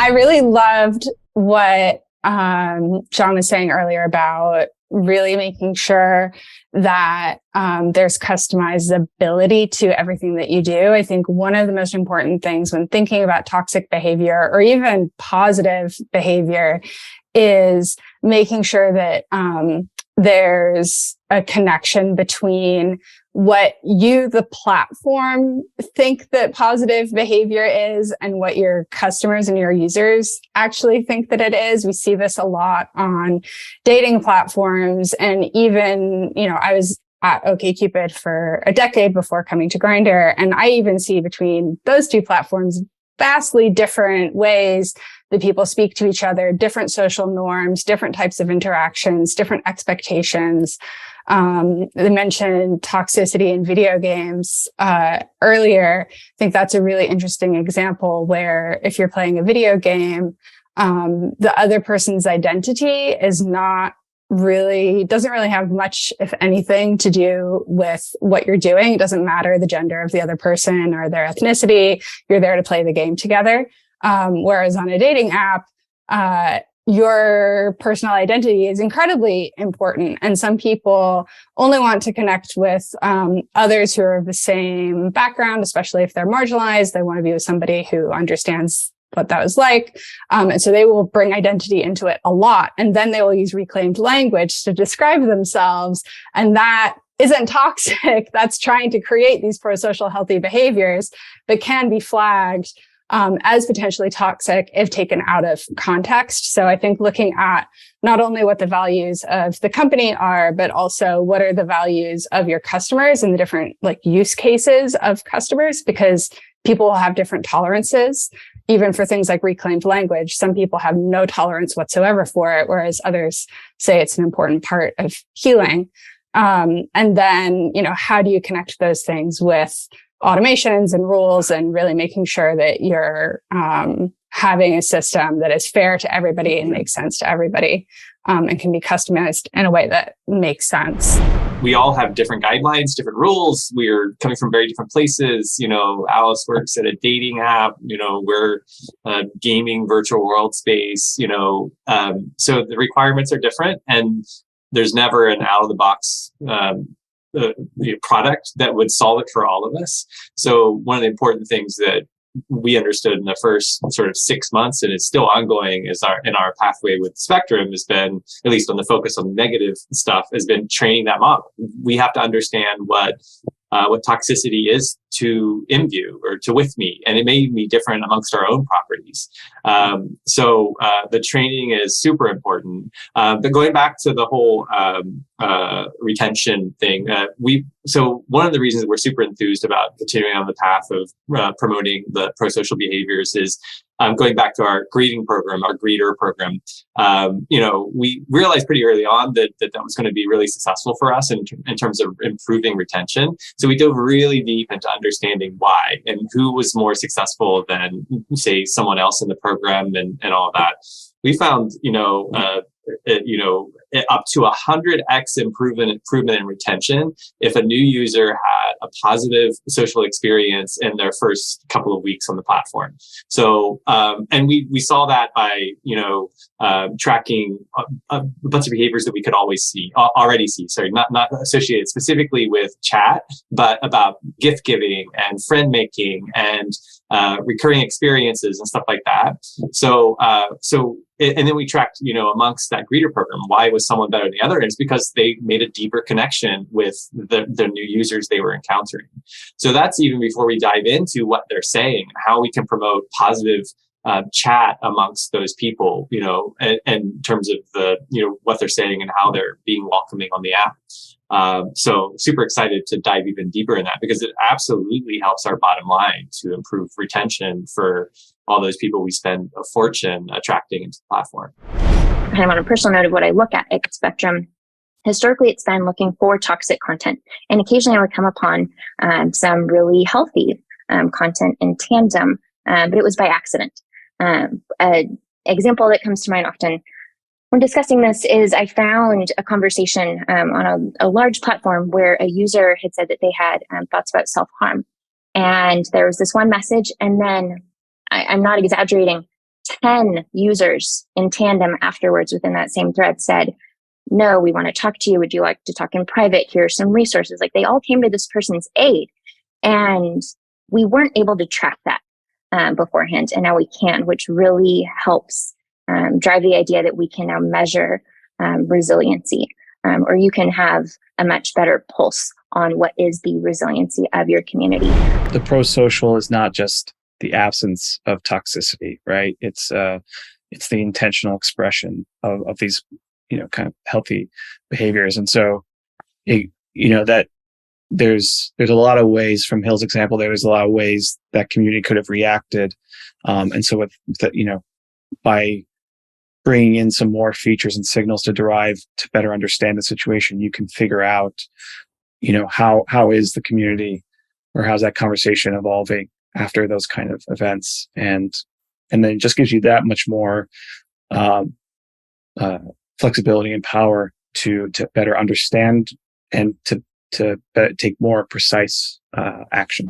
I really loved what John was saying earlier about really making sure that there's customizability to everything that you do. I think one of the most important things when thinking about toxic behavior or even positive behavior is making sure that there's a connection between what you, the platform, think that positive behavior is and what your customers and your users actually think that it is. We see this a lot on dating platforms. And even, I was at OkCupid for a decade before coming to Grindr. And I even see between those two platforms vastly different ways that people speak to each other, different social norms, different types of interactions, different expectations. They mentioned toxicity in video games earlier. I think that's a really interesting example where if you're playing a video game, the other person's identity is doesn't really have much, if anything, to do with what you're doing. It doesn't matter the gender of the other person or their ethnicity. You're there to play the game together. Whereas on a dating app, your personal identity is incredibly important. And some people only want to connect with others who are of the same background, especially if they're marginalized. They want to be with somebody who understands what that was like. And so they will bring identity into it a lot. And then they will use reclaimed language to describe themselves. And that isn't toxic. That's trying to create these pro-social healthy behaviors, but can be flagged as potentially toxic if taken out of context. So I think looking at not only what the values of the company are, but also what are the values of your customers and the different use cases of customers, because people will have different tolerances, even for things like reclaimed language. Some people have no tolerance whatsoever for it, whereas others say it's an important part of healing. And then, how do you connect those things with automations and rules and really making sure that you're having a system that is fair to everybody and makes sense to everybody and can be customized in a way that makes sense. We all have different guidelines, different rules. We're coming from very different places. Alice works at a dating app. We're a gaming virtual world space. So the requirements are different, and there's never an out of the box product that would solve it for all of us. So one of the important things that we understood in the first sort of 6 months, and it's still ongoing, is in our pathway with Spectrum has been, at least on the focus on negative stuff, has been training that model. We have to understand what toxicity is to InView or to With Me, and it may be different amongst our own properties. So the training is super important. But going back to the whole retention thing, so one of the reasons we're super enthused about continuing on the path of promoting the pro-social behaviors is going back to our greeting program, our greeter program. We realized pretty early on that was going to be really successful for us in terms of improving retention. So we dove really deep into understanding why and who was more successful than, say, someone else in the program and all that. We found, up to 100x improvement in retention if a new user had a positive social experience in their first couple of weeks on the platform. So, and we saw that by, tracking a bunch of behaviors that we could already see. Sorry, not associated specifically with chat, but about gift giving and friend making and recurring experiences and stuff like that. So, and then we tracked, amongst that greeter program, why was someone better than the other? And it's because they made a deeper connection with the new users they were encountering. So that's even before we dive into what they're saying, how we can promote positive chat amongst those people, and in terms of what they're saying and how they're being welcoming on the app. So super excited to dive even deeper in that, because it absolutely helps our bottom line to improve retention for all those people we spend a fortune attracting into the platform. Kind of on a personal note of what I look at Spectrum, historically it's been looking for toxic content. And occasionally I would come upon some really healthy content in tandem, but it was by accident. An example that comes to mind often when discussing this is I found a conversation on a large platform where a user had said that they had thoughts about self-harm. And there was this one message, and then I'm not exaggerating, 10 users in tandem afterwards within that same thread said, no, we want to talk to you. Would you like to talk in private? Here are some resources. Like, they all came to this person's aid, and we weren't able to track that beforehand. And now we can, which really helps drive the idea that we can now measure resiliency, or you can have a much better pulse on what is the resiliency of your community. The pro-social is not just the absence of toxicity, right? It's the intentional expression of these, kind of healthy behaviors. And so, that there's a lot of ways, from Hill's example, there was a lot of ways that community could have reacted. And so with that, by bringing in some more features and signals to better understand the situation, you can figure out, how is the community, or how's that conversation evolving after those kind of events. And then it just gives you that much more flexibility and power to better understand and to take more precise action.